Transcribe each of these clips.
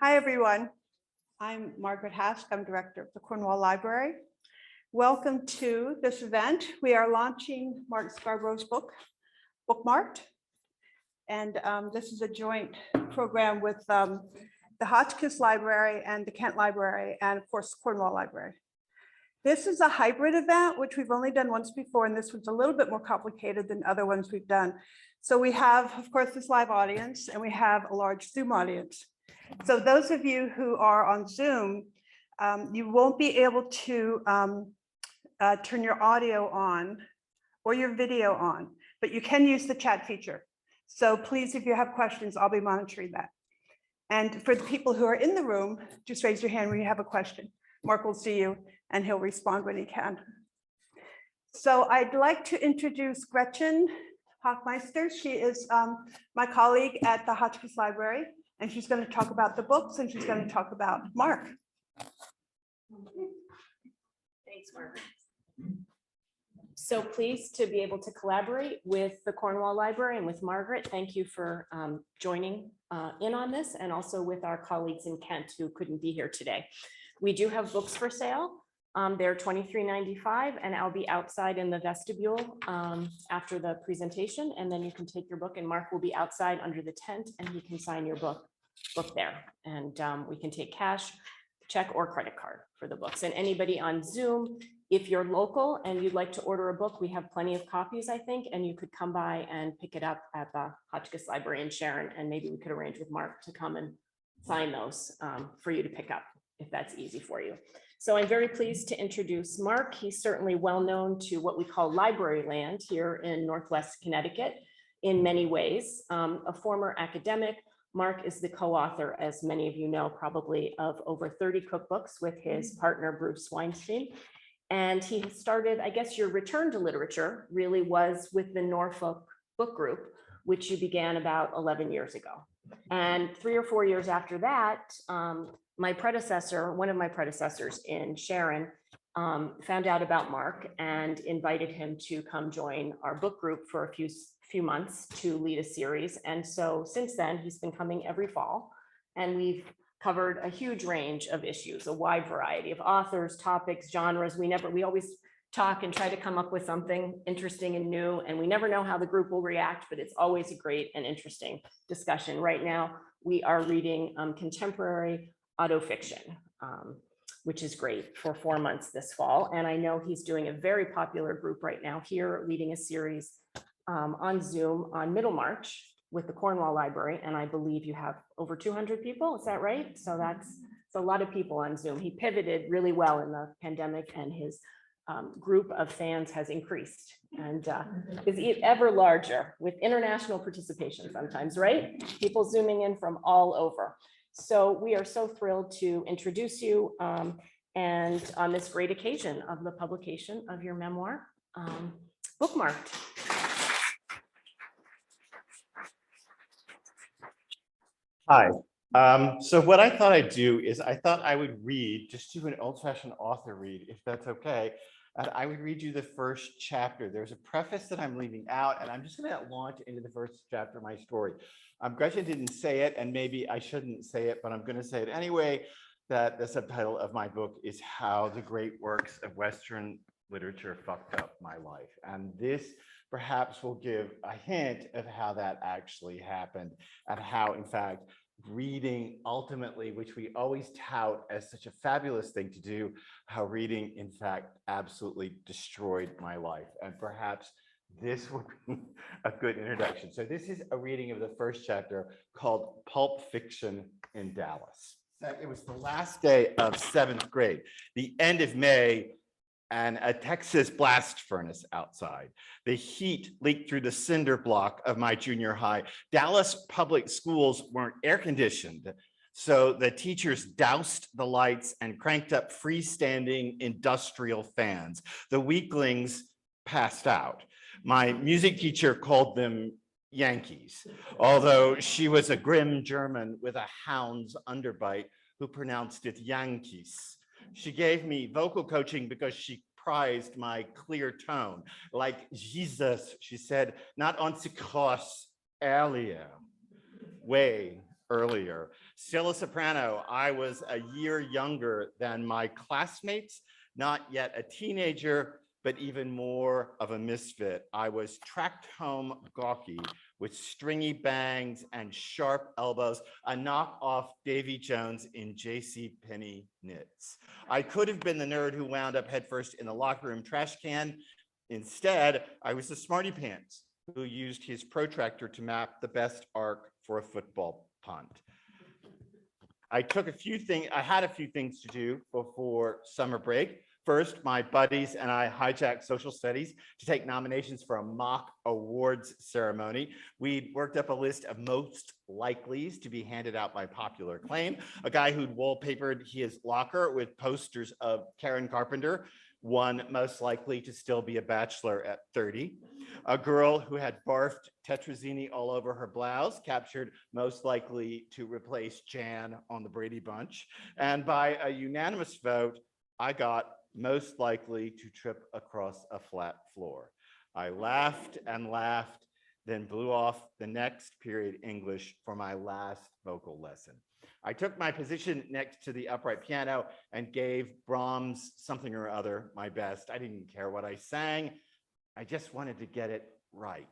Hi, everyone. I'm Margaret Hask. I'm director of the Cornwall Library. Welcome to this event. We are launching Mark Scarborough's book, Bookmarked. And this is a joint program with the Hotchkiss Library and the Kent Library, and of course, Cornwall Library. This is a hybrid event, which we've only done once before, and this one's a little bit more complicated than other ones we've done. So we have, of course, this live audience, and we have a large Zoom audience. So those of you who are on Zoom, you won't be able to turn your audio on or your video on, but you can use the chat feature. So please, if you have questions, I'll be monitoring that. And for the people who are in the room, just raise your hand when you have a question. Mark will see you and he'll respond when he can. So I'd like to introduce Gretchen Hochmeister. She is my colleague at the Hotchkiss Library, and she's going to talk about the books, and she's going to talk about Mark. Thanks, Margaret. So pleased to be able to collaborate with the Cornwall Library and with Margaret. Thank you for joining in on this, and also with our colleagues in Kent who couldn't be here today. We do have books for sale. They're $23.95, and I'll be outside in the vestibule after the presentation, and then you can take your book, and Mark will be outside under the tent, and he can sign your book there. And we can take cash, check, or credit card for the books. And anybody on Zoom, if you're local and you'd like to order a book, we have plenty of copies, I think, and you could come by and pick it up at the Hotchkiss Library in Sharon, and maybe we could arrange with Mark to come and sign those for you to pick up, if that's easy for you. So I'm very pleased to introduce Mark. He's certainly well known to what we call library land here in Northwest Connecticut in many ways. A former academic, Mark is the co-author, as many of you know, probably, of over 30 cookbooks with his partner, Bruce Weinstein. And he started, I guess your return to literature really was with the Norfolk Book Group, which you began about 11 years ago. And 3 or 4 years after that, my predecessor, one of my predecessors in Sharon, found out about Mark and invited him to come join our book group for a few months to lead a series. And so since then, he's been coming every fall, and we've covered a huge range of issues, a wide variety of authors, topics, genres. We always talk and try to come up with something interesting and new, and we never know how the group will react, but it's always a great and interesting discussion. Right now, we are reading contemporary autofiction, which is great, for 4 months this fall. And I know he's doing a very popular group right now here, leading a series on Zoom on Middlemarch with the Cornwall Library. And I believe you have over 200 people, is that right? So that's a lot of people on Zoom. He pivoted really well in the pandemic, and his group of fans has increased and is ever larger with international participation sometimes, right? People zooming in from all over. So we are so thrilled to introduce you and on this great occasion of the publication of your memoir, Bookmarked. Hi. So what I thought I'd do is I thought I would just do an old-fashioned author read, if that's okay. And I would read you the first chapter. There's a preface that I'm leaving out, and I'm just going to launch into the first chapter of my story. Gretchen didn't say it, and maybe I shouldn't say it, but I'm going to say it anyway, that the subtitle of my book is How the Great Works of Western Literature Fucked Up My Life. And this perhaps will give a hint of how that actually happened, and how, in fact, reading ultimately, which we always tout as such a fabulous thing to do, how reading, in fact, absolutely destroyed my life. And perhaps this would be a good introduction. So this is a reading of the first chapter called Pulp Fiction in Dallas. It was the last day of 7th grade, the end of May, and a Texas blast furnace outside. The heat leaked through the cinder block of my junior high. Dallas public schools weren't air conditioned, so the teachers doused the lights and cranked up freestanding industrial fans. The weaklings passed out. My music teacher called them Yankees, although she was a grim German with a hound's underbite who pronounced it Yankees. She gave me vocal coaching because she prized my clear tone. Like Jesus, she said, not on cross earlier. Way, earlier. Still a soprano, I was a year younger than my classmates, not yet a teenager, but even more of a misfit. I was tracked home gawky with stringy bangs and sharp elbows, a knockoff Davy Jones in J.C. Penney knits. I could have been the nerd who wound up headfirst in the locker room trash can. Instead, I was the smarty pants who used his protractor to map the best arc for a football punt. I had a few things to do before summer break. First, my buddies and I hijacked social studies to take nominations for a mock awards ceremony. We'd worked up a list of most likelies to be handed out by popular acclaim. A guy who'd wallpapered his locker with posters of Karen Carpenter, one most likely to still be a bachelor at 30. A girl who had barfed tetrazzini all over her blouse, captured most likely to replace Jan on the Brady Bunch. And by a unanimous vote, I got most likely to trip across a flat floor. I laughed and laughed, then blew off the next period English for my last vocal lesson. I took my position next to the upright piano and gave Brahms something or other my best. I didn't care what I sang. I just wanted to get it right.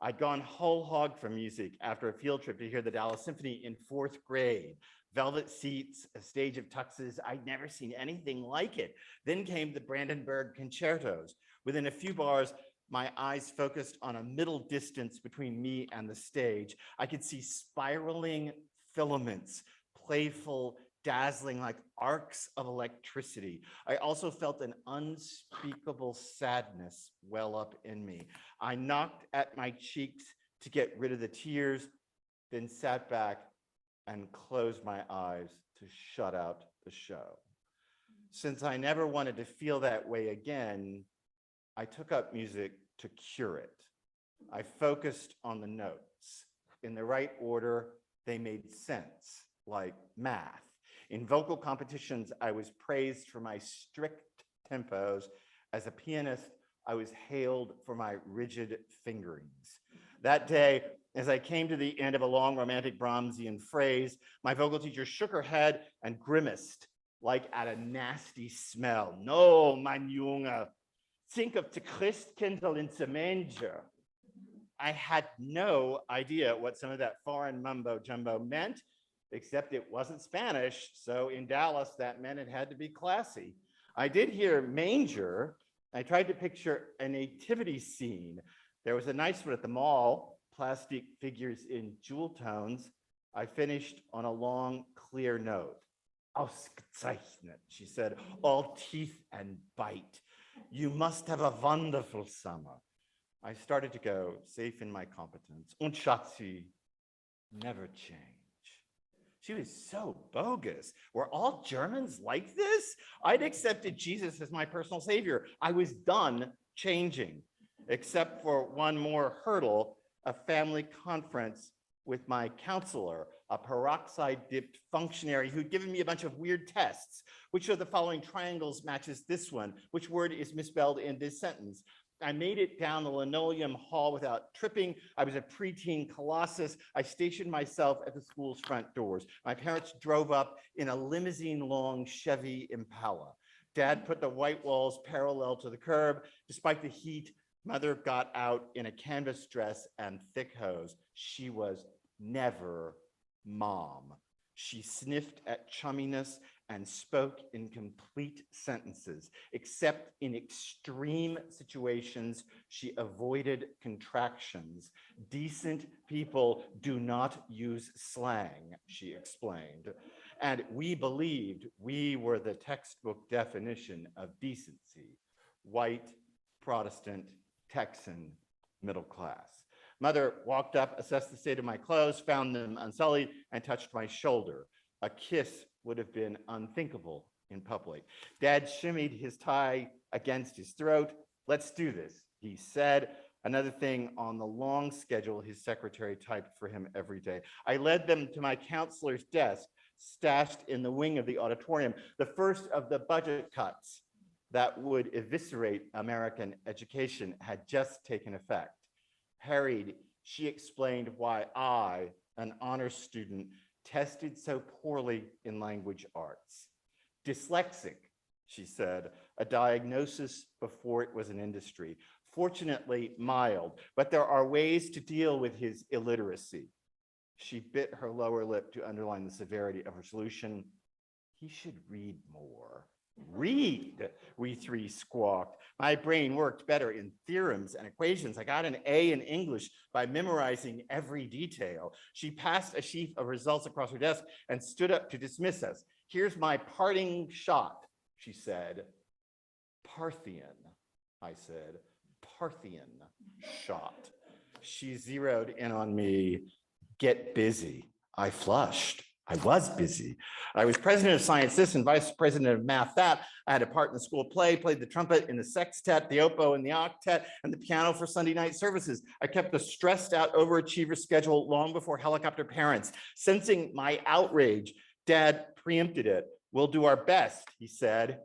I'd gone whole hog for music after a field trip to hear the Dallas Symphony in 4th grade. Velvet seats, a stage of tuxes. I'd never seen anything like it. Then came the Brandenburg Concertos. Within a few bars, my eyes focused on a middle distance between me and the stage. I could see spiraling filaments, playful, dazzling like arcs of electricity. I also felt an unspeakable sadness well up in me. I knocked at my cheeks to get rid of the tears, then sat back and closed my eyes to shut out the show. Since I never wanted to feel that way again, I took up music to cure it. I focused on the notes. In the right order, they made sense, like math. In vocal competitions, I was praised for my strict tempos. As a pianist, I was hailed for my rigid fingerings. That day, as I came to the end of a long romantic Brahmsian phrase, my vocal teacher shook her head and grimaced like at a nasty smell. No, mein Junge, think of the Christkindl in the manger. I had no idea what some of that foreign mumbo jumbo meant, except it wasn't Spanish. So in Dallas, that meant it had to be classy. I did hear manger. I tried to picture a nativity scene. There was a nice one at the mall, plastic figures in jewel tones. I finished on a long, clear note. Ausgezeichnet, she said, all teeth and bite. You must have a wonderful summer. I started to go, safe in my competence. Und Schatzi, never change. She was so bogus. Were all Germans like this? I'd accepted Jesus as my personal savior. I was done changing, except for one more hurdle, a family conference with my counselor, a peroxide-dipped functionary who'd given me a bunch of weird tests, which show the following triangles matches this one, which word is misspelled in this sentence. I made it down the linoleum hall without tripping. I was a preteen colossus. I stationed myself at the school's front doors. My parents drove up in a limousine-long Chevy Impala. Dad put the white walls parallel to the curb. Despite the heat, Mother got out in a canvas dress and thick hose. She was never mom. She sniffed at chumminess and spoke in complete sentences. Except in extreme situations, she avoided contractions. Decent people do not use slang, she explained. And we believed we were the textbook definition of decency. White, Protestant, Texan, middle class. Mother walked up, assessed the state of my clothes, found them unsullied, and touched my shoulder. A kiss would have been unthinkable in public. Dad shimmied his tie against his throat. Let's do this, he said. Another thing on the long schedule his secretary typed for him every day. I led them to my counselor's desk, stashed in the wing of the auditorium, the first of the budget cuts that would eviscerate American education had just taken effect. Harried, She explained why I, an honors student, tested so poorly in language arts. Dyslexic, she said, a diagnosis before it was an industry. Fortunately, mild, but there are ways to deal with his illiteracy. She bit her lower lip to underline the severity of her solution. He should read more. Read, we three squawked. My brain worked better in theorems and equations. I got an A in English by memorizing every detail. She passed a sheaf of results across her desk and stood up to dismiss us. Here's my parting shot, she said. Parthian, I said. Parthian shot. She zeroed in on me. Get busy. I flushed. I was busy. I was president of science this and vice president of math that. I had a part in the school play, played the trumpet in the sextet, the oboe in the octet, and the piano for Sunday night services. I kept the stressed out overachiever schedule long before helicopter parents. Sensing my outrage, Dad preempted it. We'll do our best, he said.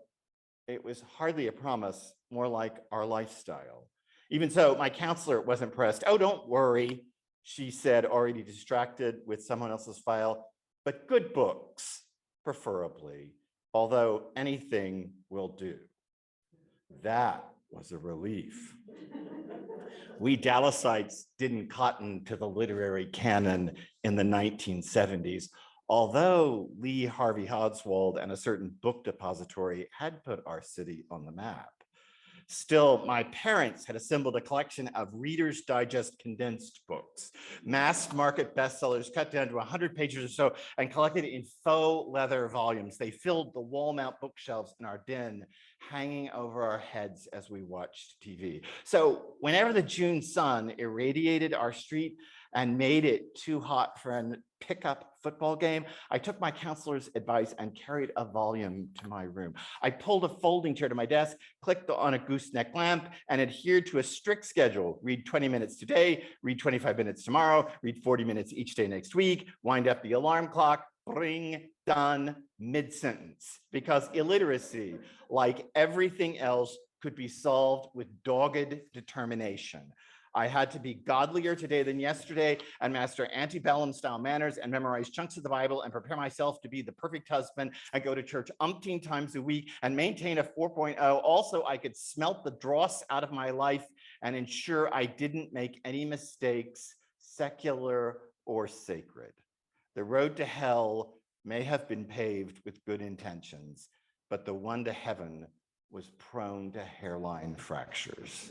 It was hardly a promise, more like our lifestyle. Even so, my counselor wasn't pressed. Oh, don't worry, she said, already distracted with someone else's file. But good books, preferably, although anything will do. That was a relief. We Dallasites didn't cotton to the literary canon in the 1970s, although Lee Harvey Oswald and a certain book depository had put our city on the map. Still, my parents had assembled a collection of Reader's Digest condensed books, mass market bestsellers cut down to 100 pages or so and collected in faux leather volumes. They filled the wall mount bookshelves in our den, hanging over our heads as we watched TV. So whenever the June sun irradiated our street and made it too hot for a pickup football game, I took my counselor's advice and carried a volume to my room. I pulled a folding chair to my desk, clicked on a gooseneck lamp, and adhered to a strict schedule. Read 20 minutes today, read 25 minutes tomorrow, read 40 minutes each day next week, wind up the alarm clock, ring, done, mid-sentence. Because illiteracy, like everything else, could be solved with dogged determination. I had to be godlier today than yesterday and master antebellum style manners and memorize chunks of the Bible and prepare myself to be the perfect husband and go to church umpteen times a week and maintain a 4.0. Also, I could smelt the dross out of my life and ensure I didn't make any mistakes, secular or sacred. The road to hell may have been paved with good intentions, but the one to heaven was prone to hairline fractures.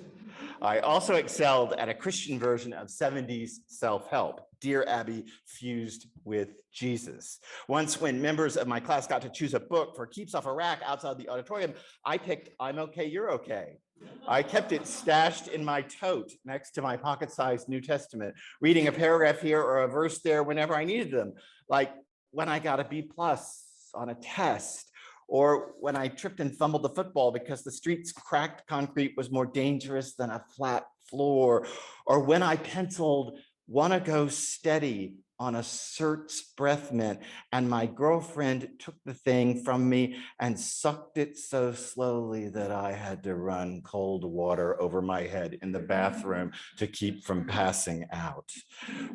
I also excelled at a Christian version of 70s self-help, Dear Abby fused with Jesus. Once when members of my class got to choose a book for keeps off a rack outside the auditorium, I picked I'm Okay, You're Okay. I kept it stashed in my tote next to my pocket-sized New Testament, reading a paragraph here or a verse there whenever I needed them, like when I got a B+ on a test, or when I tripped and fumbled the football because the street's cracked concrete was more dangerous than a flat floor, or when I penciled "wanna go steady" on a cert's breath mint and my girlfriend took the thing from me and sucked it so slowly that I had to run cold water over my head in the bathroom to keep from passing out.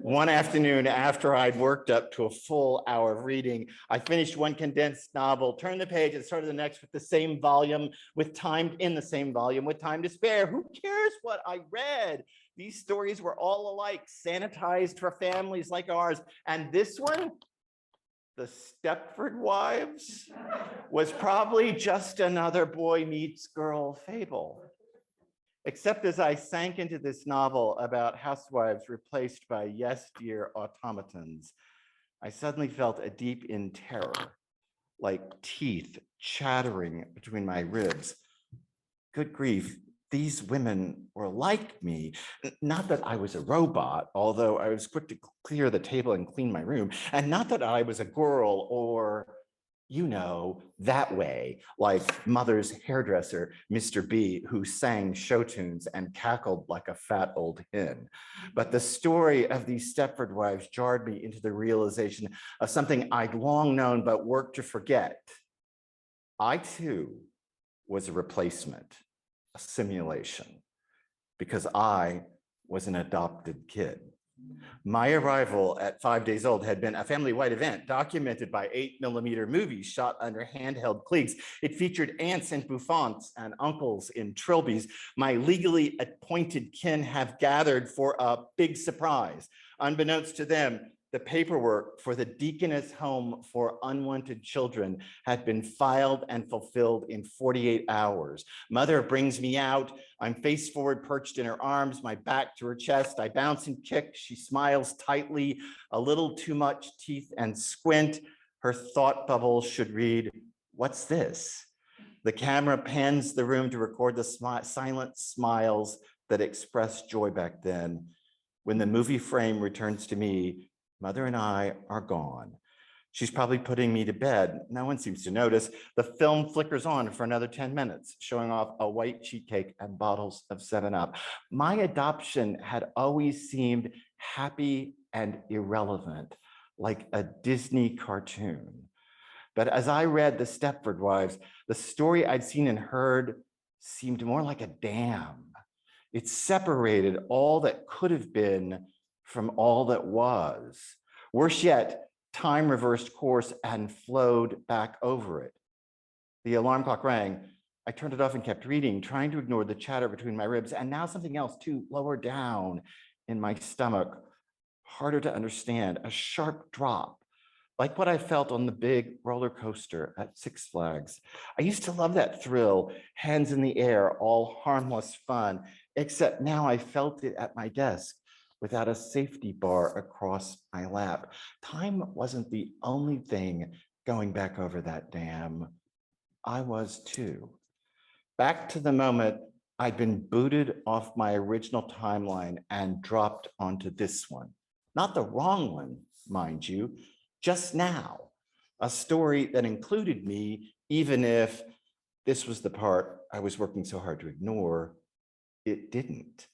One afternoon after I'd worked up to a full hour of reading, I finished one condensed novel, turned the page and started the next with the same volume, with time in the same volume, with time to spare. Who cares what I read? These stories were all alike, sanitized for families like ours. And this one, the Stepford Wives, was probably just another boy meets girl fable. Except as I sank into this novel about housewives replaced by yes, dear automatons, I suddenly felt a deep in terror, like teeth chattering between my ribs. Good grief. These women were like me. Not that I was a robot, although I was quick to clear the table and clean my room, and not that I was a girl or, you know, that way, like Mother's hairdresser, Mr. B, who sang show tunes and cackled like a fat old hen. But the story of these Stepford Wives jarred me into the realization of something I'd long known but worked to forget. I too was a replacement, a simulation, because I was an adopted kid. My arrival at 5 days old had been a family-wide event documented by 8mm movies shot under handheld cleeks. It featured aunts and bouffants and uncles in trilbies. My legally appointed kin have gathered for a big surprise. Unbeknownst to them, the paperwork for the Deaconess Home for Unwanted Children had been filed and fulfilled in 48 hours. Mother brings me out. I'm face forward, perched in her arms, my back to her chest. I bounce and kick. She smiles tightly, a little too much teeth and squint. Her thought bubble should read, "What's this?" The camera pans the room to record the silent smiles that expressed joy back then. When the movie frame returns to me, Mother and I are gone. She's probably putting me to bed. No one seems to notice. The film flickers on for another 10 minutes, showing off a white sheet cake and bottles of 7-Up. My adoption had always seemed happy and irrelevant, like a Disney cartoon. But as I read the Stepford Wives, the story I'd seen and heard seemed more like a dam. It separated all that could have been from all that was. Worse yet, time reversed course and flowed back over it. The alarm clock rang. I turned it off and kept reading, trying to ignore the chatter between my ribs, and now something else too, lower down in my stomach, harder to understand, a sharp drop, like what I felt on the big roller coaster at Six Flags. I used to love that thrill, hands in the air, all harmless fun, except now I felt it at my desk, without a safety bar across my lap. Time wasn't the only thing going back over that dam. I was too. Back to the moment I'd been booted off my original timeline and dropped onto this one. Not the wrong one, mind you, just now. A story that included me, even if this was the part I was working so hard to ignore, it didn't.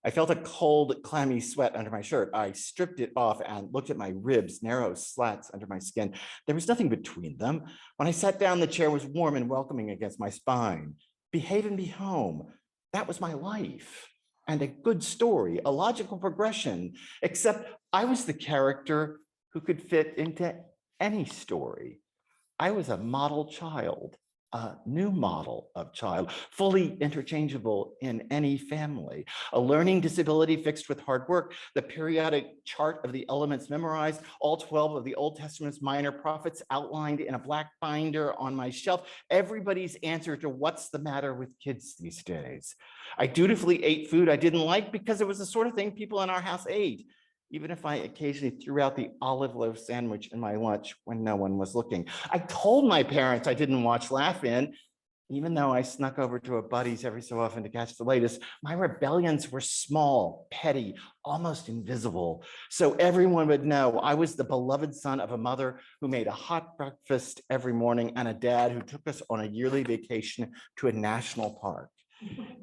I felt a cold, clammy sweat under my shirt. I stripped it off and looked at my ribs, narrow slats under my skin. There was nothing between them. When I sat down, the chair was warm and welcoming against my spine. Behave and be home. That was my life. And a good story, a logical progression, except I was the character who could fit into any story. I was a model child, a new model of child, fully interchangeable in any family, a learning disability fixed with hard work, the periodic chart of the elements memorized, all 12 of the Old Testament's minor prophets outlined in a black binder on my shelf, everybody's answer to what's the matter with kids these days. I dutifully ate food I didn't like because it was the sort of thing people in our house ate, even if I occasionally threw out the olive loaf sandwich in my lunch when no one was looking. I told my parents I didn't watch Laugh-In, even though I snuck over to a buddy's every so often to catch the latest. My rebellions were small, petty, almost invisible. So everyone would know I was the beloved son of a mother who made a hot breakfast every morning and a dad who took us on a yearly vacation to a national park.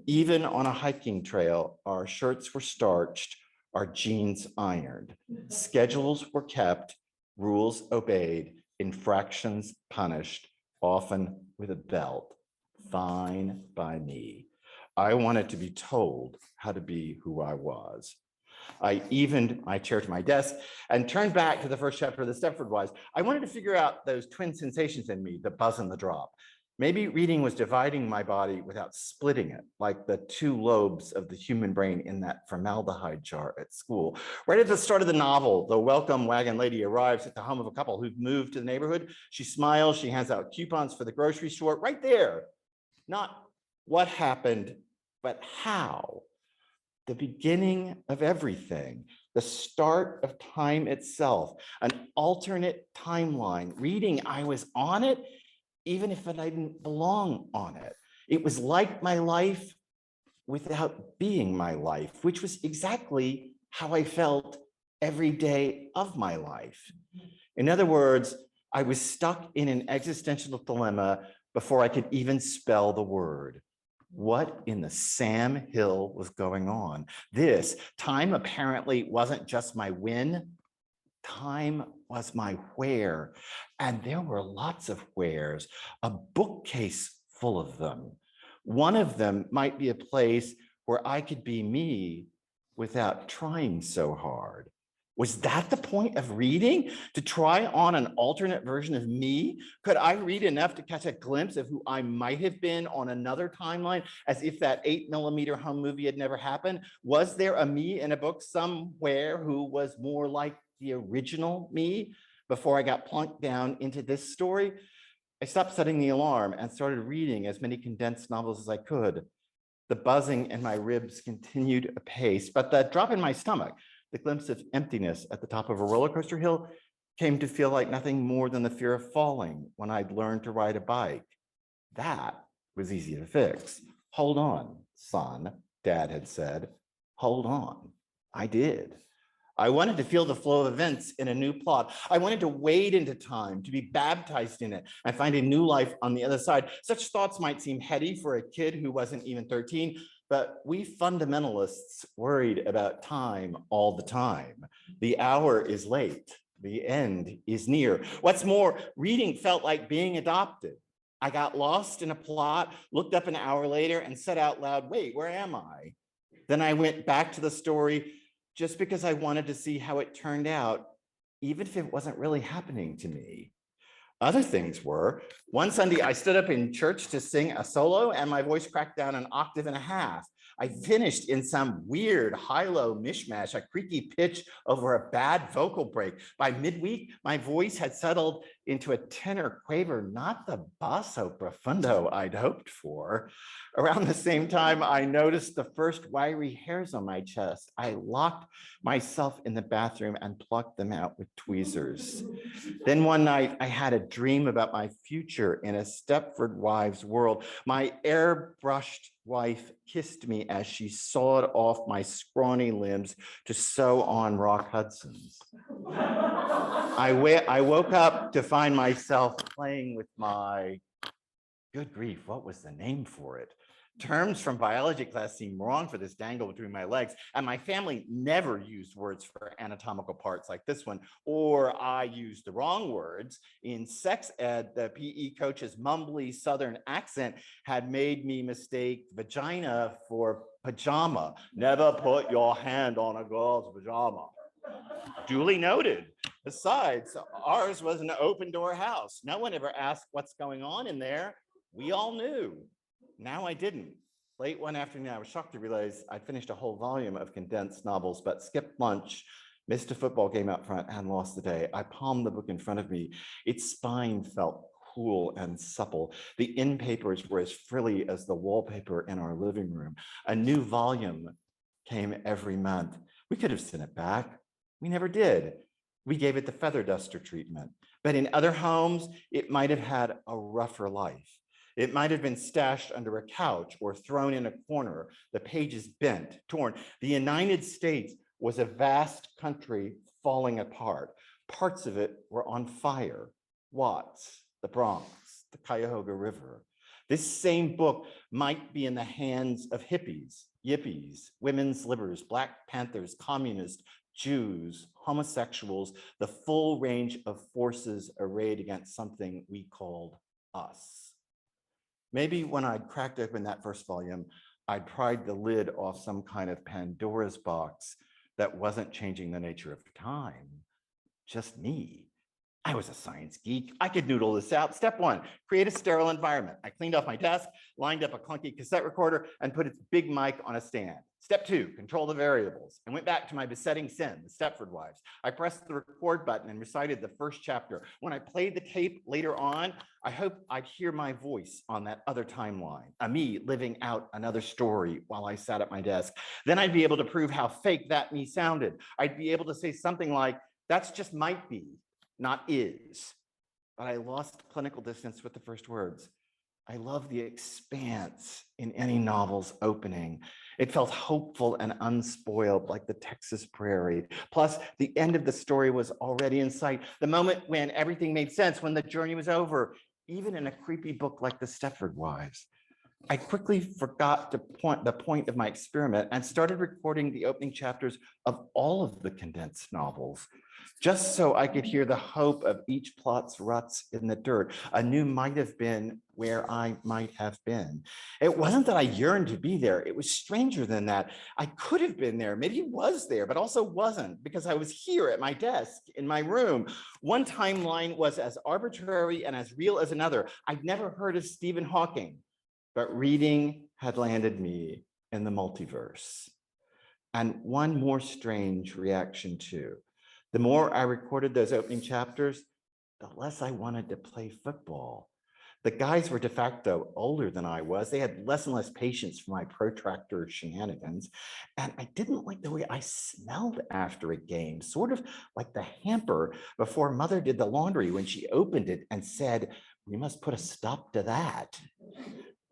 Even on a hiking trail, our shirts were starched, our jeans ironed, schedules were kept, rules obeyed, infractions punished, often with a belt. Fine by me. I wanted to be told how to be who I was. I evened my chair to my desk and turned back to the first chapter of the Stepford Wives. I wanted to figure out those twin sensations in me, the buzz and the drop. Maybe reading was dividing my body without splitting it, like the two lobes of the human brain in that formaldehyde jar at school. Right at the start of the novel, the welcome wagon lady arrives at the home of a couple who've moved to the neighborhood. She smiles, she hands out coupons for the grocery store right there. Not what happened, but how. The beginning of everything, the start of time itself, an alternate timeline. Reading, I was on it, even if I didn't belong on it. It was like my life without being my life, which was exactly how I felt every day of my life. In other words, I was stuck in an existential dilemma before I could even spell the word. What in the Sam Hill was going on? This time apparently wasn't just my win. Time was my where, and there were lots of wheres, a bookcase full of them. One of them might be a place where I could be me, without trying so hard. Was that the point of reading? To try on an alternate version of me? Could I read enough to catch a glimpse of who I might have been on another timeline, as if that 8mm home movie had never happened? Was there a me in a book somewhere who was more like the original me before I got plunked down into this story? I stopped setting the alarm and started reading as many condensed novels as I could. The buzzing in my ribs continued apace, but the drop in my stomach, the glimpse of emptiness at the top of a roller coaster hill, came to feel like nothing more than the fear of falling when I'd learned to ride a bike. That was easy to fix. Hold on, son, Dad had said. Hold on. I did. I wanted to feel the flow of events in a new plot. I wanted to wade into time, to be baptized in it, and find a new life on the other side. Such thoughts might seem heady for a kid who wasn't even 13, but we fundamentalists worried about time all the time. The hour is late. The end is near. What's more, reading felt like being adopted. I got lost in a plot, looked up an hour later, and said out loud, wait, where am I? Then I went back to the story just because I wanted to see how it turned out, even if it wasn't really happening to me. Other things were, one Sunday I stood up in church to sing a solo and my voice cracked down an octave and a half. I finished in some weird high-low mishmash, a creaky pitch over a bad vocal break. By midweek, my voice had settled into a tenor quaver, not the basso profundo I'd hoped for. Around the same time, I noticed the first wiry hairs on my chest. I locked myself in the bathroom and plucked them out with tweezers. Then one night, I had a dream about my future in a Stepford Wives world. My airbrushed wife kissed me as she sawed off my scrawny limbs to sew on Rock Hudson's. I woke up to find myself playing with my, good grief, what was the name for it? Terms from biology class seem wrong for this dangle between my legs, and my family never used words for anatomical parts like this one, or I used the wrong words. In sex ed, the PE coach's mumbly Southern accent had made me mistake vagina for pajama. Never put your hand on a girl's pajama. Duly noted. Besides, ours was an open door house. No one ever asked what's going on in there. We all knew. Now I didn't. Late one afternoon, I was shocked to realize I'd finished a whole volume of condensed novels, but skipped lunch, missed a football game out front, and lost the day. I palmed the book in front of me. Its spine felt cool and supple. The end papers were as frilly as the wallpaper in our living room. A new volume came every month. We could have sent it back. We never did. We gave it the feather duster treatment. But in other homes, it might have had a rougher life. It might have been stashed under a couch or thrown in a corner, the pages bent, torn. The United States was a vast country falling apart. Parts of it were on fire. Watts, the Bronx, the Cuyahoga River. This same book might be in the hands of hippies, yippies, women's livers, Black Panthers, communists, Jews, homosexuals, the full range of forces arrayed against something we called us. Maybe when I'd cracked open that first volume, I'd pried the lid off some kind of Pandora's box that wasn't changing the nature of time, just me. I was a science geek. I could noodle this out. Step one, create a sterile environment. I cleaned off my desk, lined up a clunky cassette recorder, and put its big mic on a stand. Step two, control the variables. I went back to my besetting sin, the Stepford Wives. I pressed the record button and recited the first chapter. When I played the tape later on, I hoped I'd hear my voice on that other timeline, a me living out another story while I sat at my desk. Then I'd be able to prove how fake that me sounded. I'd be able to say something like, that's just might be, not is. But I lost clinical distance with the first words. I love the expanse in any novel's opening. It felt hopeful and unspoiled, like the Texas prairie. Plus, the end of the story was already in sight. The moment when everything made sense, when the journey was over, even in a creepy book like the Stepford Wives. I quickly forgot the point of my experiment and started recording the opening chapters of all of the condensed novels, just so I could hear the hope of each plot's ruts in the dirt. A new might have been where I might have been. It wasn't that I yearned to be there. It was stranger than that. I could have been there, maybe was there, but also wasn't, because I was here at my desk in my room. One timeline was as arbitrary and as real as another. I'd never heard of Stephen Hawking, but reading had landed me in the multiverse. And one more strange reaction too. The more I recorded those opening chapters, the less I wanted to play football. The guys were de facto older than I was. They had less and less patience for my protractor shenanigans. And I didn't like the way I smelled after a game, sort of like the hamper before Mother did the laundry when she opened it and said, "We must put a stop to that."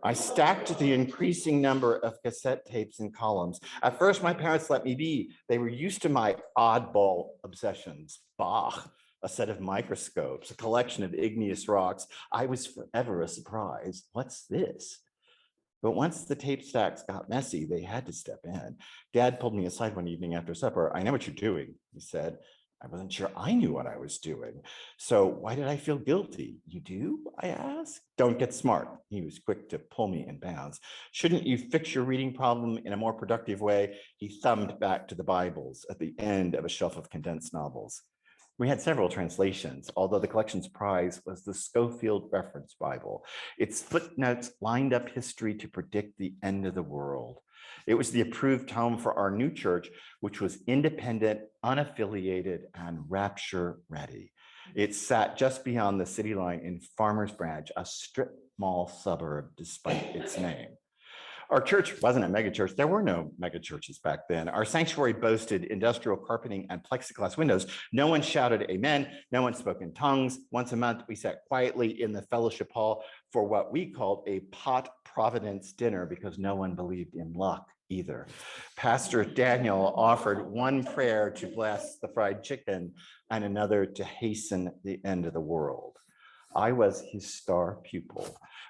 I stacked the increasing number of cassette tapes in columns. At first, my parents let me be. They were used to my oddball obsessions. Bach, a set of microscopes, a collection of igneous rocks. I was forever a surprise. What's this? But once the tape stacks got messy, they had to step in. Dad pulled me aside one evening after supper. "I know what you're doing," he said. I wasn't sure I knew what I was doing. So why did I feel guilty? "You do?" I asked. "Don't get smart." He was quick to pull me in bounds. "Shouldn't you fix your reading problem in a more productive way?" He thumbed back to the Bibles at the end of a shelf of condensed novels. We had several translations, although the collection's prize was the Schofield Reference Bible. Its footnotes lined up history to predict the end of the world. It was the approved home for our new church, which was independent, unaffiliated, and rapture ready. It sat just beyond the city line in Farmers Branch, a strip mall suburb, despite its name. Our church wasn't a megachurch. There were no megachurches back then. Our sanctuary boasted industrial carpeting and plexiglass windows. No one shouted amen. No one spoke in tongues. Once a month, we sat quietly in the fellowship hall for what we called a pot providence dinner, because no one believed in luck either. Pastor Daniel offered one prayer to bless the fried chicken and another to hasten the end of the world. I was his star pupil.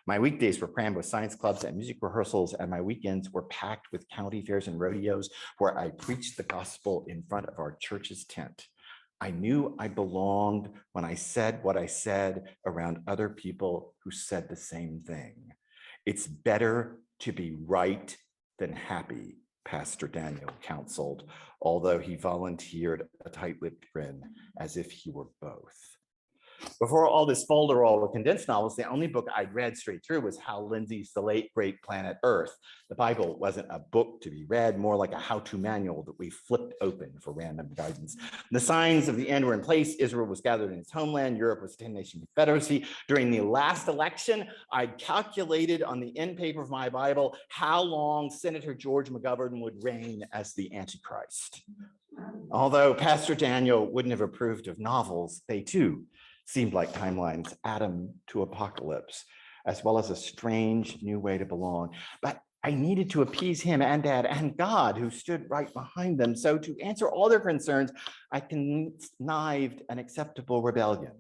My weekdays were crammed with science clubs and music rehearsals, and my weekends were packed with county fairs and rodeos where I preached the gospel in front of our church's tent. I knew I belonged when I said what I said around other people who said the same thing. It's better to be right than happy, Pastor Daniel counseled, although he volunteered a tight-lipped grin as if he were both. Before all this folderol with condensed novels, the only book I'd read straight through was Hal Lindsey's The Late Great Planet Earth. The Bible wasn't a book to be read, more like a how-to manual that we flipped open for random guidance. The signs of the end were in place. Israel was gathered in its homeland. Europe was a 10-nation confederacy. During the last election, I calculated on the end paper of my Bible how long Senator George McGovern would reign as the Antichrist. Although Pastor Daniel wouldn't have approved of novels, they too seemed like timelines, Adam to Apocalypse, as well as a strange new way to belong. But I needed to appease him and Dad and God, who stood right behind them. So to answer all their concerns, I connived an acceptable rebellion.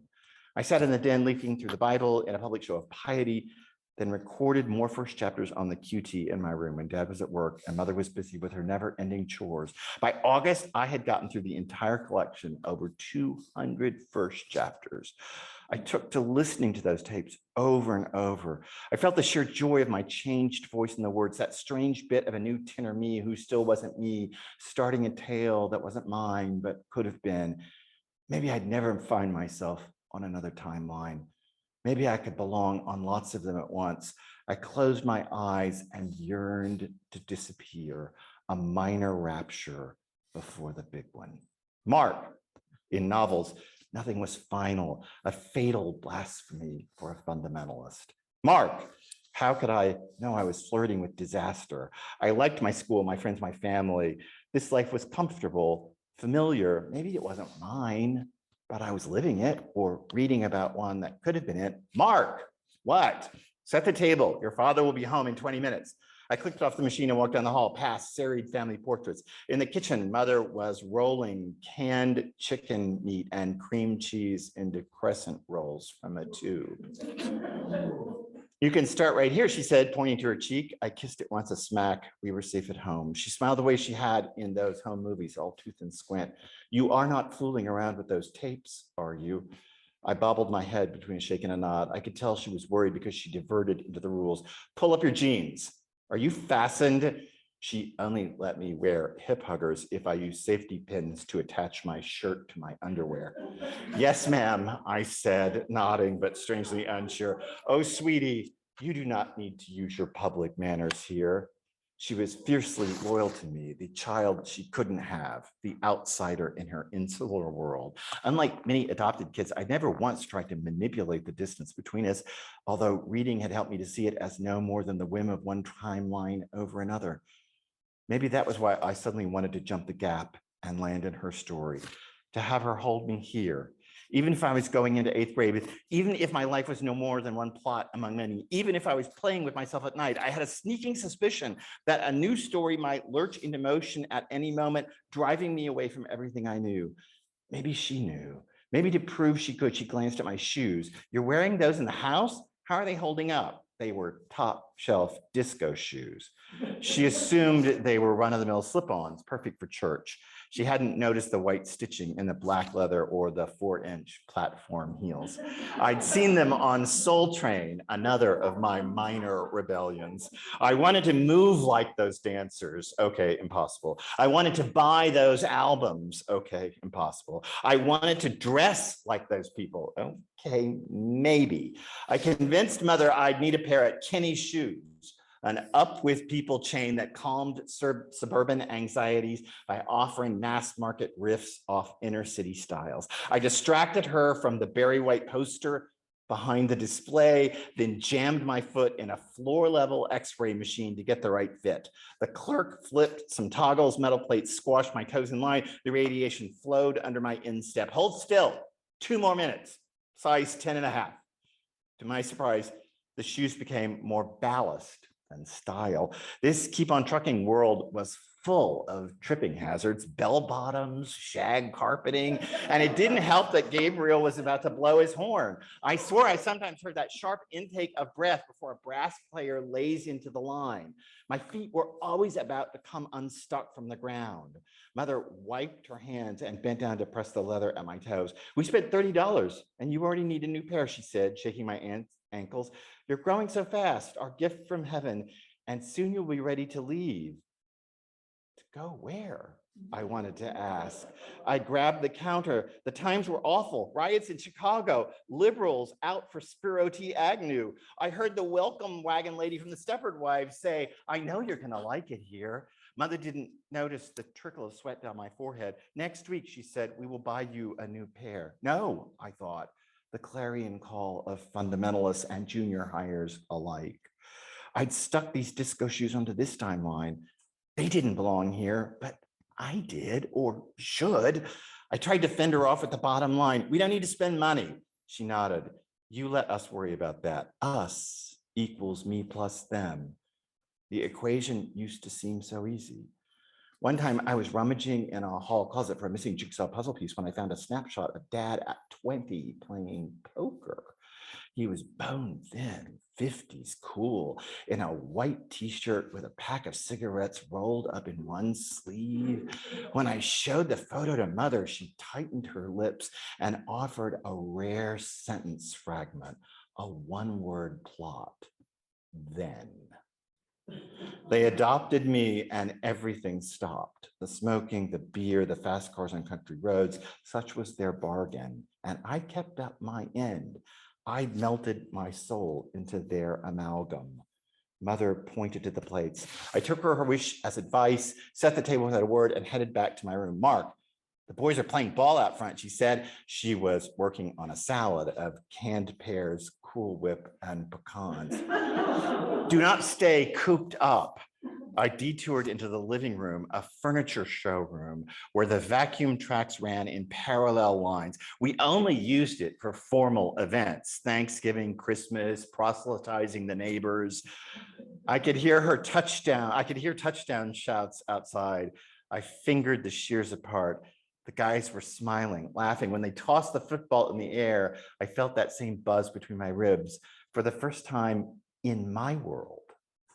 I sat in the den leafing through the Bible in a public show of piety, then recorded more first chapters on the QT in my room when Dad was at work and Mother was busy with her never-ending chores. By August, I had gotten through the entire collection, over 200 first chapters. I took to listening to those tapes over and over. I felt the sheer joy of my changed voice in the words, that strange bit of a new tenor me who still wasn't me, starting a tale that wasn't mine, but could have been. Maybe I'd never find myself on another timeline. Maybe I could belong on lots of them at once. I closed my eyes and yearned to disappear, a minor rapture before the big one. Mark, in novels, nothing was final, a fatal blasphemy for a fundamentalist. Mark, how could I know I was flirting with disaster? I liked my school, my friends, my family. This life was comfortable, familiar. Maybe it wasn't mine, but I was living it or reading about one that could have been it. Mark, what? Set the table. Your father will be home in 20 minutes. I clicked off the machine and walked down the hall past serried family portraits. In the kitchen, Mother was rolling canned chicken meat and cream cheese into crescent rolls from a tube. You can start right here, she said, pointing to her cheek. I kissed it once, a smack. We were safe at home. She smiled the way she had in those home movies, all tooth and squint. You are not fooling around with those tapes, are you? I bobbled my head between a shake and a nod. I could tell she was worried because she diverted into the rules. Pull up your jeans. Are you fastened? She only let me wear hip huggers if I use safety pins to attach my shirt to my underwear. Yes, ma'am, I said, nodding, but strangely unsure. Oh, sweetie, you do not need to use your public manners here. She was fiercely loyal to me, the child she couldn't have, the outsider in her insular world. Unlike many adopted kids, I never once tried to manipulate the distance between us, although reading had helped me to see it as no more than the whim of one timeline over another. Maybe that was why I suddenly wanted to jump the gap and land in her story, to have her hold me here. Even if I was going into 8th grade, even if my life was no more than one plot among many, even if I was playing with myself at night, I had a sneaking suspicion that a new story might lurch into motion at any moment, driving me away from everything I knew. Maybe she knew. Maybe to prove she could, she glanced at my shoes. You're wearing those in the house? How are they holding up? They were top shelf disco shoes. She assumed they were run-of-the-mill slip-ons, perfect for church. She hadn't noticed the white stitching in the black leather or the 4-inch platform heels. I'd seen them on Soul Train, another of my minor rebellions. I wanted to move like those dancers. Okay, impossible. I wanted to buy those albums. Okay, impossible. I wanted to dress like those people. Okay, maybe. I convinced Mother I'd need a pair of Kenny shoes, an up with people chain that calmed suburban anxieties by offering mass market riffs off inner city styles. I distracted her from the berry white poster behind the display, then jammed my foot in a floor level x-ray machine to get the right fit. The clerk flipped some toggles, metal plates squashed my toes in line. The radiation flowed under my instep. Hold still, 2 more minutes, size 10.5. To my surprise, the shoes became more ballast than style. This keep on trucking world was full of tripping hazards, bell bottoms, shag carpeting, and it didn't help that Gabriel was about to blow his horn. I swore I sometimes heard that sharp intake of breath before a brass player lays into the line. My feet were always about to come unstuck from the ground. Mother wiped her hands and bent down to press the leather at my toes. We spent $30 and you already need a new pair, she said, shaking my ankles. You're growing so fast, our gift from heaven, and soon you'll be ready to leave. To go where? I wanted to ask. I grabbed the counter. The times were awful. Riots in Chicago, liberals out for Spiro T. Agnew. I heard the welcome wagon lady from the Stepford Wives say, I know you're gonna like it here. Mother didn't notice the trickle of sweat down my forehead. Next week, she said, we will buy you a new pair. No, I thought, the clarion call of fundamentalists and junior hires alike. I'd stuck these disco shoes onto this timeline. They didn't belong here, but I did, or should. I tried to fend her off at the bottom line. We don't need to spend money. She nodded. You let us worry about that. Us equals me plus them. The equation used to seem so easy. One time I was rummaging in a hall closet for a missing jigsaw puzzle piece when I found a snapshot of Dad at 20 playing poker. He was bone thin, 50s cool, in a white t-shirt with a pack of cigarettes rolled up in one sleeve. When I showed the photo to Mother, she tightened her lips and offered a rare sentence fragment, a one-word plot. Then. They adopted me and everything stopped. The smoking, the beer, the fast cars on country roads, such was their bargain. And I kept up my end. I melted my soul into their amalgam. Mother pointed to the plates. I took her wish as advice, set the table without a word, and headed back to my room. Mark, the boys are playing ball out front, she said. She was working on a salad of canned pears, Cool Whip, and pecans. Do not stay cooped up. I detoured into the living room, a furniture showroom where the vacuum tracks ran in parallel lines. We only used it for formal events, Thanksgiving, Christmas, proselytizing the neighbors. I could hear touchdown shouts outside. I fingered the shears apart. The guys were smiling, laughing. When they tossed the football in the air, I felt that same buzz between my ribs. For the first time, in my world,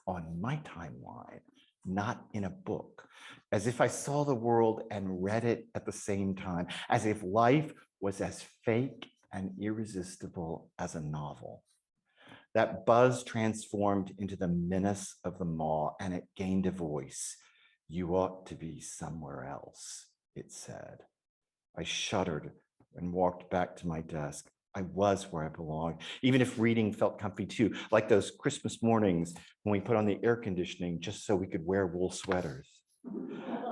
on my timeline, not in a book, as if I saw the world and read it at the same time, as if life was as fake and irresistible as a novel. That buzz transformed into the menace of the maw, and it gained a voice. You ought to be somewhere else, it said. I shuddered and walked back to my desk. I was where I belonged, even if reading felt comfy too, like those Christmas mornings when we put on the air conditioning just so we could wear wool sweaters.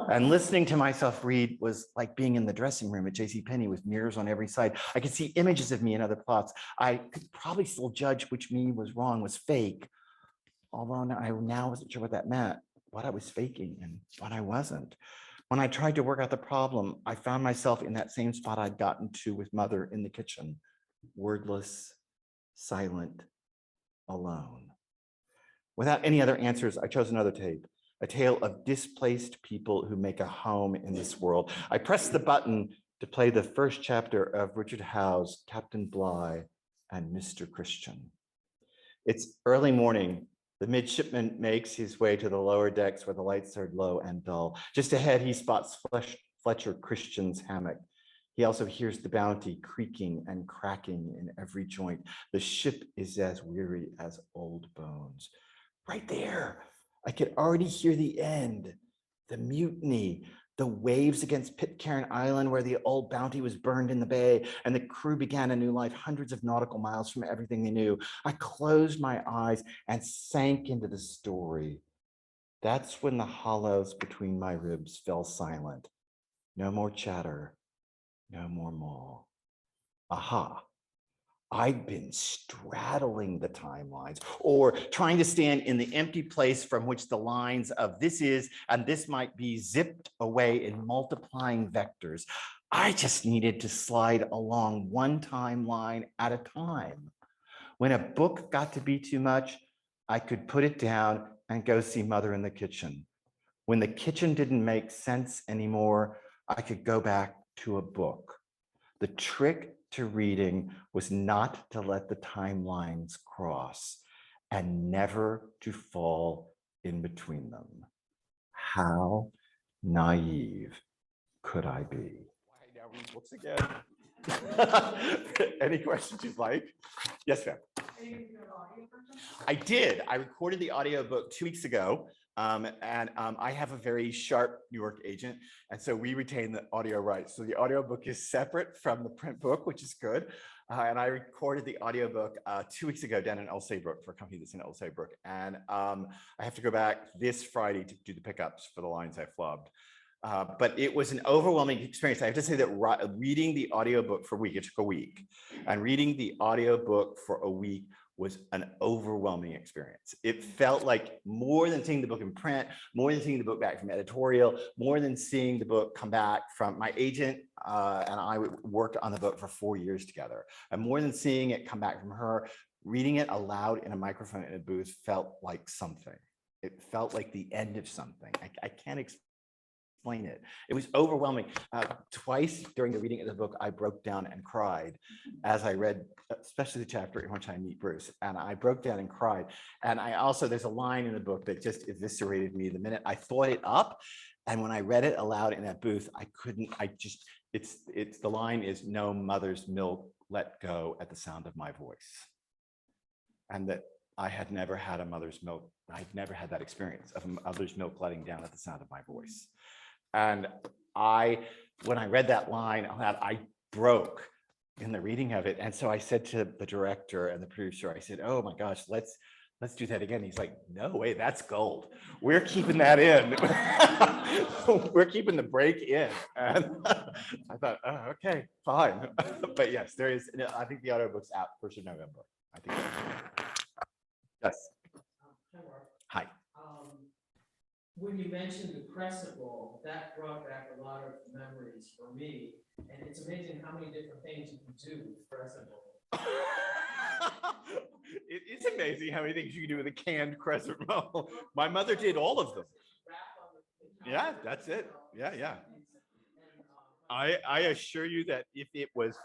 And listening to myself read was like being in the dressing room at JCPenney with mirrors on every side. I could see images of me in other plots. I could probably still judge which me was wrong, was fake, although I now wasn't sure what that meant, what I was faking and what I wasn't. When I tried to work out the problem, I found myself in that same spot I'd gotten to with Mother in the kitchen, wordless, silent, alone. Without any other answers, I chose another tape, a tale of displaced people who make a home in this world. I pressed the button to play the first chapter of Richard Howe's Captain Bligh and Mr. Christian. It's early morning. The midshipman makes his way to the lower decks where the lights are low and dull. Just ahead, he spots Fletcher Christian's hammock. He also hears the Bounty creaking and cracking in every joint. The ship is as weary as old bones. Right there, I could already hear the end, the mutiny, the waves against Pitcairn Island where the old Bounty was burned in the bay and the crew began a new life hundreds of nautical miles from everything they knew. I closed my eyes and sank into the story. That's when the hollows between my ribs fell silent. No more chatter, no more maw. Aha. I'd been straddling the timelines or trying to stand in the empty place from which the lines of this is and this might be zipped away in multiplying vectors. I just needed to slide along one timeline at a time. When a book got to be too much, I could put it down and go see Mother in the kitchen. When the kitchen didn't make sense anymore, I could go back to a book. The trick to reading was not to let the timelines cross and never to fall in between them. How naive could I be? Why now read books again? Any questions you'd like? Yes, ma'am. I did. I recorded the audiobook 2 weeks ago. I have a very sharp New York agent, and so we retain the audio rights. So the audiobook is separate from the print book, which is good. And I recorded the audiobook 2 weeks ago down in El Saybrook for a company that's in El Saybrook. And I have to go back this Friday to do the pickups for the lines I flubbed. But it was an overwhelming experience. I have to say that reading the audiobook for a week, it took a week, and reading the audiobook for a week was an overwhelming experience. It felt like more than seeing the book in print, more than seeing the book back from editorial, more than seeing the book come back from my agent and I worked on the book for 4 years together. And more than seeing it come back from her, reading it aloud in a microphone in a booth felt like something. It felt like the end of something. I can't explain it. It was overwhelming. Twice during the reading of the book, I broke down and cried as I read, especially the chapter in which I meet Bruce. And I broke down and cried. And there's a line in the book that just eviscerated me the minute I thought it up. And when I read it aloud in that booth, the line is, "No mother's milk let go at the sound of my voice." And that I had never had a mother's milk. I'd never had that experience of a mother's milk letting down at the sound of my voice. And when I read that line, I broke in the reading of it. And so I said to the director and the producer, I said, "Oh my gosh, let's do that again." He's like, "No way, that's gold. We're keeping that in." We're keeping the break in. And I thought, oh, okay, fine. But yes, there is, I think the audiobook's out 1st of November. I think. Yes. Hi. When you mentioned the crescent roll, that brought back a lot of memories for me. And it's amazing how many different things you can do with crescent roll. It is amazing how many things you can do with a canned crescent roll. My mother did all of them. Yeah, that's it. Yeah. I assure you that if it was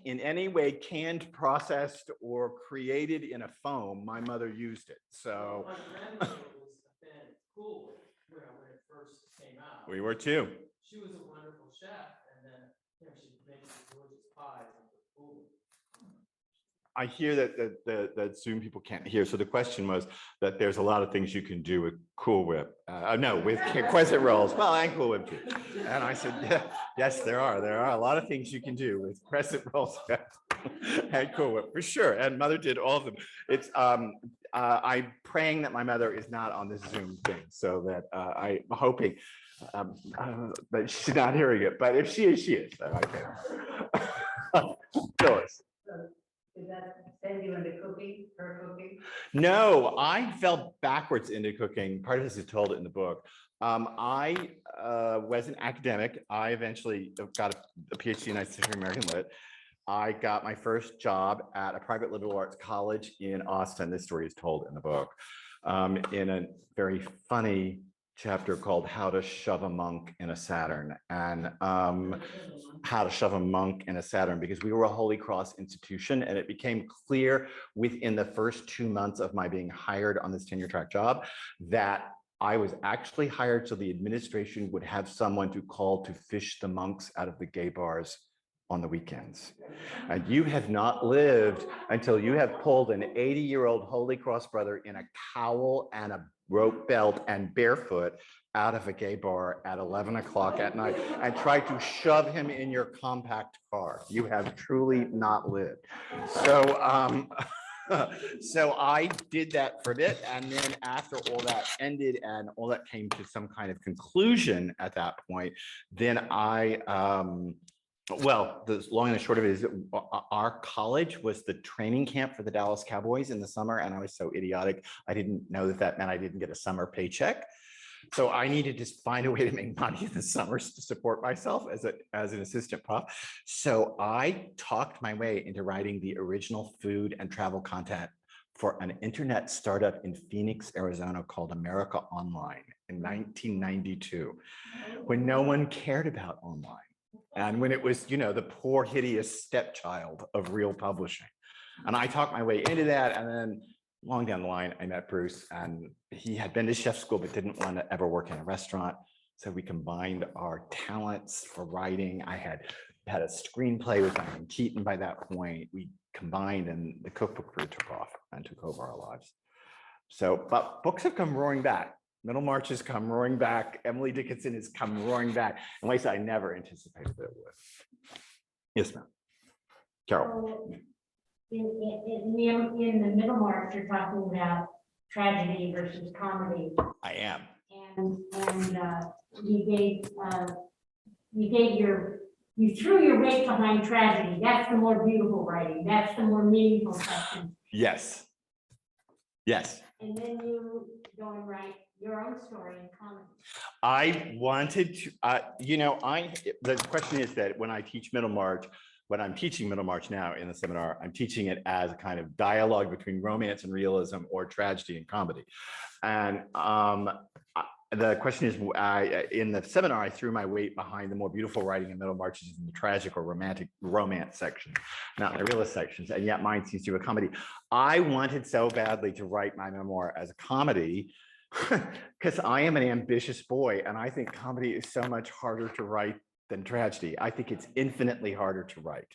in any way canned, processed, or created in a foam, my mother used it. So My grandmother was a fan of Cool when it first came out. we were too. She was a wonderful chef, and then, she made these delicious pies with Cool. I hear that Zoom people can't hear. So the question was that there's a lot of things you can do with Cool Whip. No, with Crescent rolls. Well, and Cool Whip too. And I said, yeah, yes, there are. There are a lot of things you can do with Crescent rolls and Cool Whip for sure. And Mother did all of them. It's I'm praying that my mother is not on this Zoom thing, so that I'm hoping that she's not hearing it. But if she is, she is. Okay. Phyllis. Did that send you into cooking, her cooking? No, I fell backwards into cooking. Part of this is told in the book. I was an academic. I eventually got a PhD in History of American Lit. I got my first job at a private liberal arts college in Austin. This story is told in the book, in a very funny chapter called How to Shove a Monk in a Saturn. And how to shove a monk in a Saturn, because we were a Holy Cross institution, and it became clear within the first 2 months of my being hired on this tenure track job that I was actually hired so the administration would have someone to call to fish the monks out of the gay bars on the weekends. And you have not lived until you have pulled an 80-year-old Holy Cross brother in a cowl and a rope belt and barefoot out of a gay bar at 11 o'clock at night and tried to shove him in your compact car. You have truly not lived. So, so I did that for a bit. And then after all that ended and all that came to some kind of conclusion at that point, then well, the long and the short of it is our college was the training camp for the Dallas Cowboys in the summer. And I was so idiotic. I didn't know that that meant I didn't get a summer paycheck. So I needed to find a way to make money in the summers to support myself as an assistant prof. So I talked my way into writing the original food and travel content for an internet startup in Phoenix, Arizona called America Online in 1992, when no one cared about online. And when it was, the poor, hideous stepchild of real publishing. And I talked my way into that. And then long down the line, I met Bruce, and he had been to chef school, but didn't want to ever work in a restaurant. So we combined our talents for writing. I had a screenplay with Diane Keaton by that point. We combined, and the cookbook career took off and took over our lives. So, but books have come roaring back. Middlemarch has come roaring back. Emily Dickinson has come roaring back in ways I never anticipated that it would. Yes, ma'am. Carol. So, in the Middlemarch, you're talking about tragedy versus comedy. I am. And you threw your weight behind tragedy. That's the more beautiful writing. That's the more meaningful section. Yes. Yes. And then you go and write your own story in comedy. I wanted to, the question is that when I teach Middlemarch, when I'm teaching Middlemarch now in the seminar, I'm teaching it as a kind of dialogue between romance and realism or tragedy and comedy. And the question is, in the seminar, I threw my weight behind the more beautiful writing in Middlemarch in the tragic or romantic romance section, not the realist sections, and yet mine seems to be a comedy. I wanted so badly to write my memoir as a comedy because I am an ambitious boy, and I think comedy is so much harder to write than tragedy. I think it's infinitely harder to write.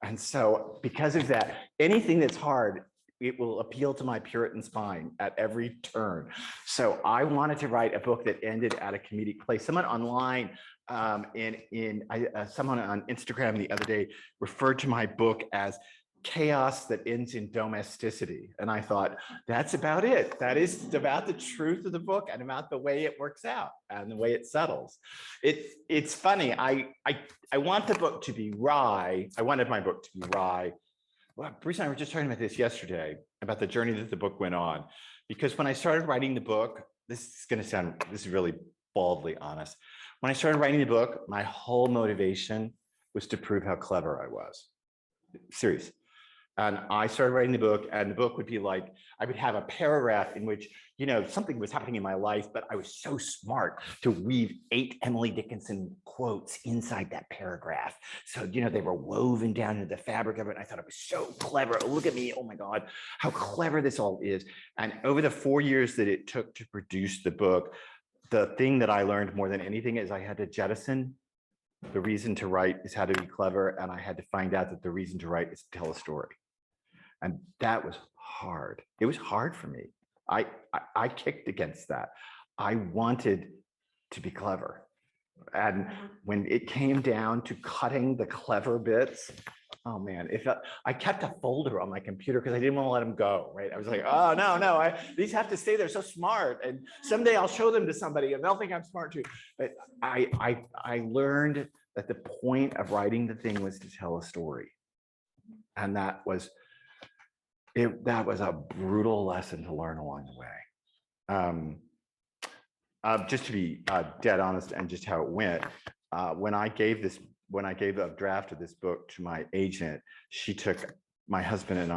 And so because of that, anything that's hard, it will appeal to my Puritan spine at every turn. So I wanted to write a book that ended at a comedic place. Someone online, someone on Instagram the other day referred to my book as chaos that ends in domesticity. And I thought, that's about it. That is about the truth of the book and about the way it works out and the way it settles. It's funny. I want the book to be wry. I wanted my book to be wry. Well, Bruce and I were just talking about this yesterday, about the journey that the book went on. Because when I started writing the book, this is really baldly honest. When I started writing the book, my whole motivation was to prove how clever I was. Serious. And I started writing the book, and the book would be like, I would have a paragraph in which, something was happening in my life, but I was so smart to weave 8 Emily Dickinson quotes inside that paragraph. So, they were woven down into the fabric of it. And I thought it was so clever. Oh, look at me. Oh my God, how clever this all is. And over the 4 years that it took to produce the book, the thing that I learned more than anything is I had to jettison the reason to write is how to be clever. And I had to find out that the reason to write is to tell a story. And that was hard. It was hard for me. I kicked against that. I wanted to be clever. And when it came down to cutting the clever bits, oh man, I kept a folder on my computer because I didn't want to let them go, right? I was like, oh, no, these have to stay there, so smart. And someday I'll show them to somebody and they'll think I'm smart too. But I learned that the point of writing the thing was to tell a story. And that was a brutal lesson to learn along the way. Just to be dead honest and just how it went, when I gave a draft of this book to my agent, she took my husband and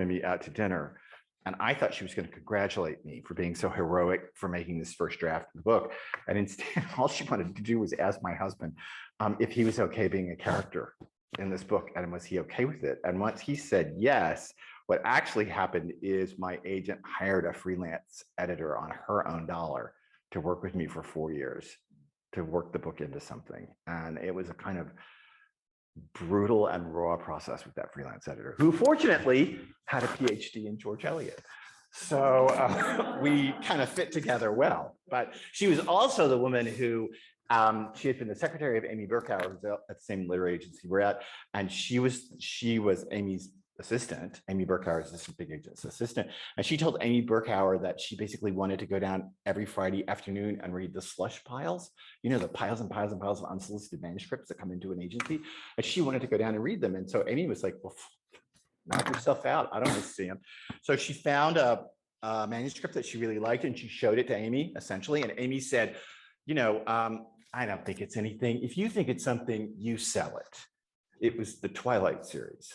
me out to dinner. And I thought she was going to congratulate me for being so heroic for making this first draft of the book. And instead, all she wanted to do was ask my husband if he was okay being a character in this book, and was he okay with it? And once he said yes, what actually happened is my agent hired a freelance editor on her own dollar to work with me for 4 years to work the book into something. And it was a kind of brutal and raw process with that freelance editor, who fortunately had a PhD in George Eliot. So we kind of fit together well. But she was also the woman who she had been the secretary of Amy Burkauer, who's at the same literary agency we're at, and she was Amy's assistant, Amy Burkauer's assistant, big agent's assistant, and she told Amy Burkauer that she basically wanted to go down every Friday afternoon and read the slush piles, the piles and piles and piles of unsolicited manuscripts that come into an agency, and she wanted to go down and read them. And so Amy was like, well, knock yourself out. I don't want to see them. So she found a manuscript that she really liked, and she showed it to Amy, essentially, and Amy said, I don't think it's anything. If you think it's something, you sell it. It was the Twilight series.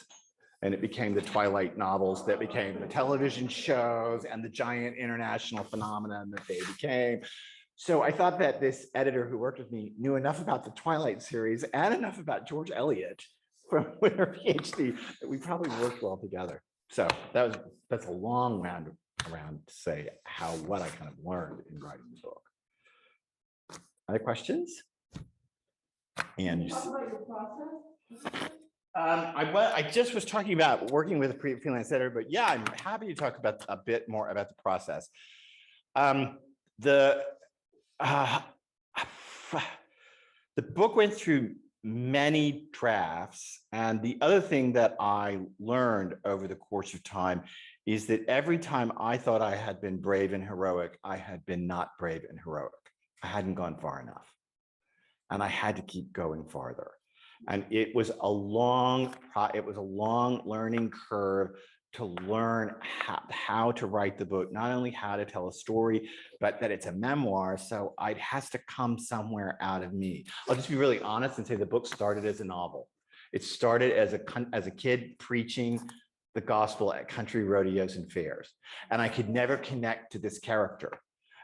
And it became the Twilight novels that became the television shows and the giant international phenomenon that they became. So I thought that this editor who worked with me knew enough about the Twilight series and enough about George Eliot with her PhD that we probably worked well together. So that's a long round around to say what I kind of learned in writing the book. Other questions? And I just was talking about working with a freelance editor, but yeah, I'm happy to talk about a bit more about the process. The book went through many drafts, and the other thing that I learned over the course of time is that every time I thought I had been brave and heroic, I had been not brave and heroic. I hadn't gone far enough, and I had to keep going farther. And it was a long learning curve to learn how to write the book, not only how to tell a story, but that it's a memoir. So it has to come somewhere out of me. I'll just be really honest and say the book started as a novel. It started as a kid preaching the gospel at country rodeos and fairs. And I could never connect to this character.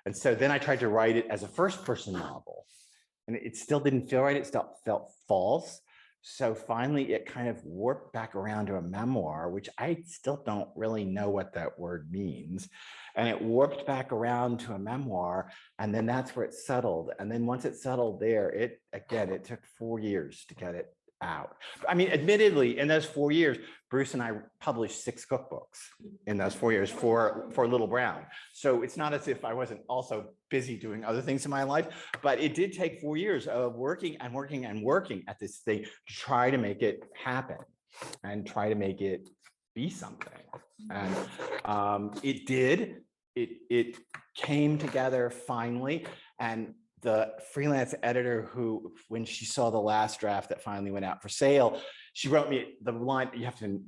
And so then I tried to write it as a first-person novel. And it still didn't feel right. It still felt false. So finally, it kind of warped back around to a memoir, which I still don't really know what that word means. And it warped back around to a memoir. And then that's where it settled. And then once it settled there, it took 4 years to get it out. I mean, admittedly, in those 4 years, Bruce and I published 6 cookbooks in those 4 years for Little Brown. So it's not as if I wasn't also busy doing other things in my life, but it did take 4 years of working and working and working at this thing to try to make it happen and try to make it be something. And it did. It came together finally. And the freelance editor who, when she saw the last draft that finally went out for sale, she wrote me the line, you have to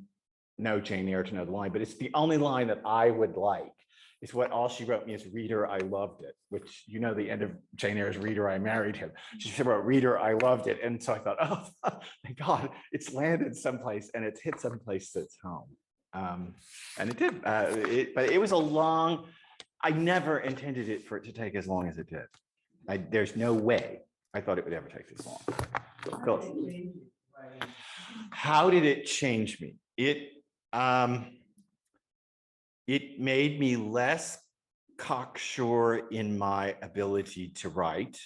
know Jane Eyre to know the line, but it's the only line that I would like. It's what all she wrote me is, "Reader, I loved it," which, the end of Jane Eyre's "Reader, I married him." She wrote, "Reader, I loved it." And so I thought, oh, thank God, it's landed someplace and it's hit someplace that's home. And it did, but it was a long, I never intended it for it to take as long as it did. There's no way I thought it would ever take this long. Phyllis. How did it change me? It made me less cocksure in my ability to write.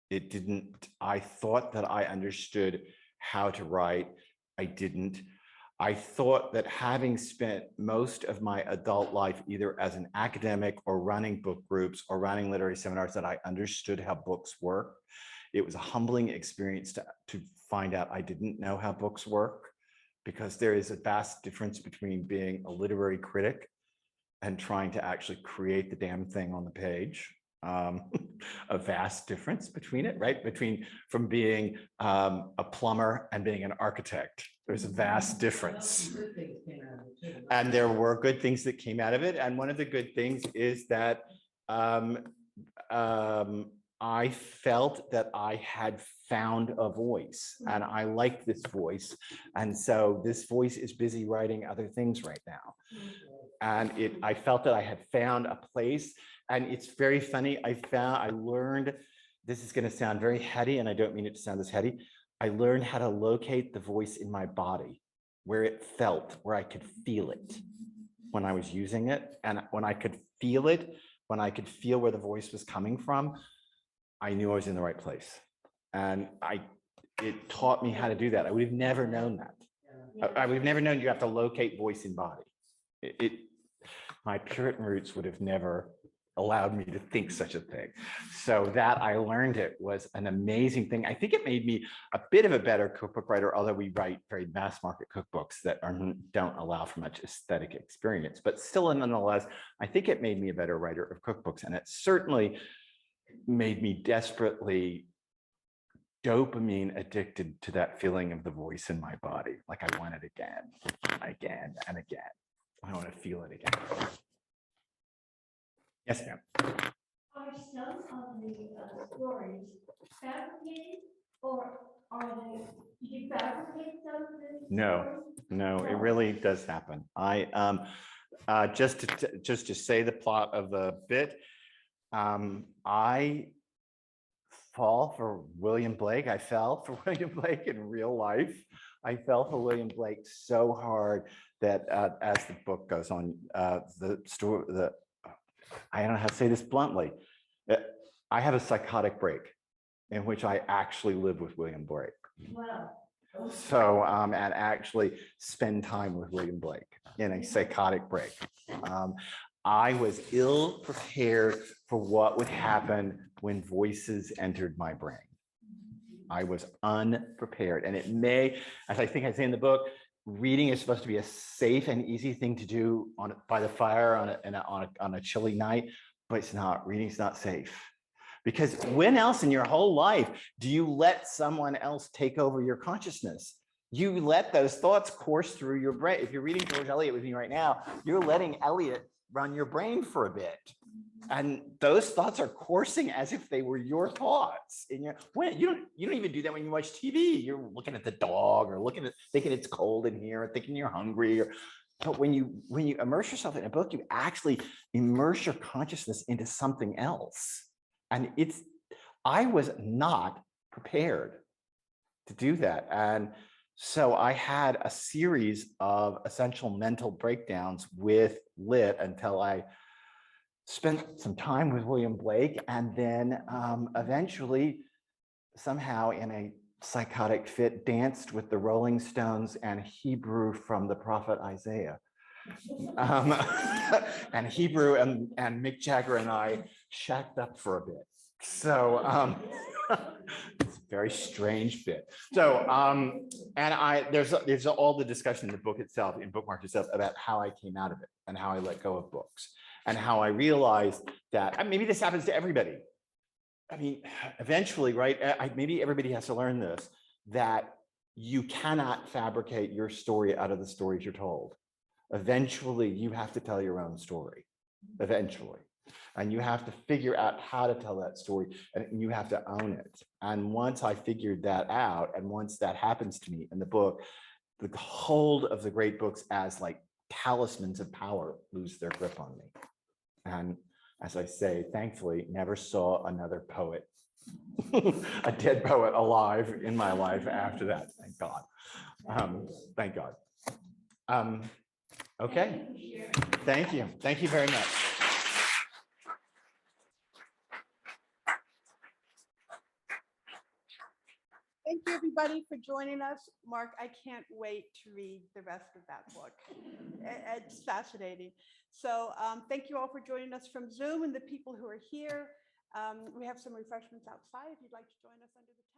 It didn't, I thought that I understood how to write. I didn't. I thought that having spent most of my adult life either as an academic or running book groups or running literary seminars, that I understood how books work. It was a humbling experience to find out I didn't know how books work, because there is a vast difference between being a literary critic and trying to actually create the damn thing on the page. A vast difference between it, right? From being a plumber and being an architect. There's a vast difference. And there were good things that came out of it. And one of the good things is that I felt that I had found a voice, and I liked this voice. And so this voice is busy writing other things right now. And I felt that I had found a place. And it's very funny. I learned, this is going to sound very heady, and I don't mean it to sound this heady. I learned how to locate the voice in my body, where it felt, where I could feel it when I was using it. And when I could feel it, when I could feel where the voice was coming from, I knew I was in the right place. And it taught me how to do that. I would have never known that. I would have never known you have to locate voice in body. My Puritan roots would have never allowed me to think such a thing. So that I learned it was an amazing thing. I think it made me a bit of a better cookbook writer, although we write very mass market cookbooks that don't allow for much aesthetic experience. But still, nonetheless, I think it made me a better writer of cookbooks. And it certainly made me desperately dopamine addicted to that feeling of the voice in my body. Like I want it again and again. I want to feel it again. Yes, ma'am. Are some of the stories fabricated, or did you fabricate some of the No, stories? it really does happen. Just to say the plot of the bit, I fall for William Blake. I fell for William Blake in real life. I fell for William Blake so hard that as the book goes on, I don't know how to say this bluntly. I have a psychotic break in which I actually live with William Blake. Wow. So, and actually spend time with William Blake in a psychotic break. I was ill prepared for what would happen when voices entered my brain. I was unprepared. And it may, as I think I say in the book, reading is supposed to be a safe and easy thing to do by the fire on a chilly night, but it's not. Reading's not safe. Because when else in your whole life do you let someone else take over your consciousness? You let those thoughts course through your brain. If you're reading George Eliot with me right now, you're letting Eliot run your brain for a bit. And those thoughts are coursing as if they were your thoughts. You don't even do that when you watch TV. You're looking at the dog or thinking it's cold in here, or thinking you're hungry. But when you immerse yourself in a book, you actually immerse your consciousness into something else. And I was not prepared to do that. And so I had a series of essential mental breakdowns with Lit until I spent some time with William Blake, and then eventually somehow in a psychotic fit danced with the Rolling Stones and Hebrew from the prophet Isaiah. And Hebrew and Mick Jagger and I shacked up for a bit. So it's a very strange bit. So there's all the discussion in the book itself, in Bookmarked itself, about how I came out of it and how I let go of books and how I realized that maybe this happens to everybody. I mean, eventually, right? Maybe everybody has to learn this, that you cannot fabricate your story out of the stories you're told. Eventually, you have to tell your own story. Eventually. And you have to figure out how to tell that story, and you have to own it. And once I figured that out, and once that happens to me in the book, the hold of the great books as like talismans of power lose their grip on me. And as I say, thankfully, never saw another poet, a dead poet alive in my life after that. Thank God. Thank God. Okay. Thank you. Thank you very much. Thank you, everybody, for joining us. Mark, I can't wait to read the rest of that book. It's fascinating. So thank you all for joining us from Zoom, and the people who are here. We have some refreshments outside if you'd like to join us under the